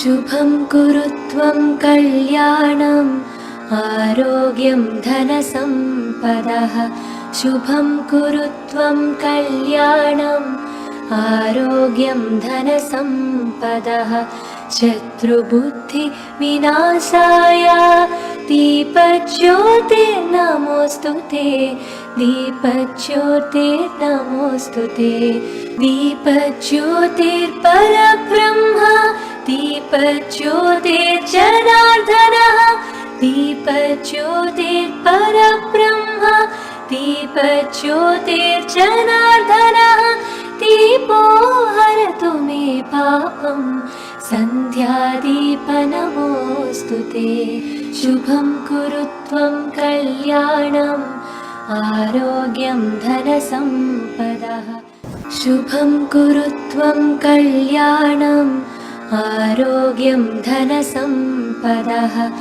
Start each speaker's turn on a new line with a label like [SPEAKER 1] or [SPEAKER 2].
[SPEAKER 1] शुभं कुरु त्वं कल्याणम् आरोग्यं धनसम्पदः। शुभं कुरु त्वं कल्याणम् आरोग्यं धनसम्पदः। शत्रुबुद्धिविनाशाय दीपज्योतिर्नमोऽस्तु ते। दीपज्योतिर्नमोऽस्तु ते। दीपज्योतिर्परब्रह्म दीपज्योतिर्जनार्दनः। दीपज्योतिर्परब्रह्म दीपज्योतिर्जनार्दनः। दीपो हरतु मे पापं सन्ध्यादीपनमोऽस्तु ते। शुभं कुरु त्वं कल्याणम् आरोग्यं धनसम्पदः। शुभं कुरु त्वं कल्याणम् आरोग्यं धनसम्पदः।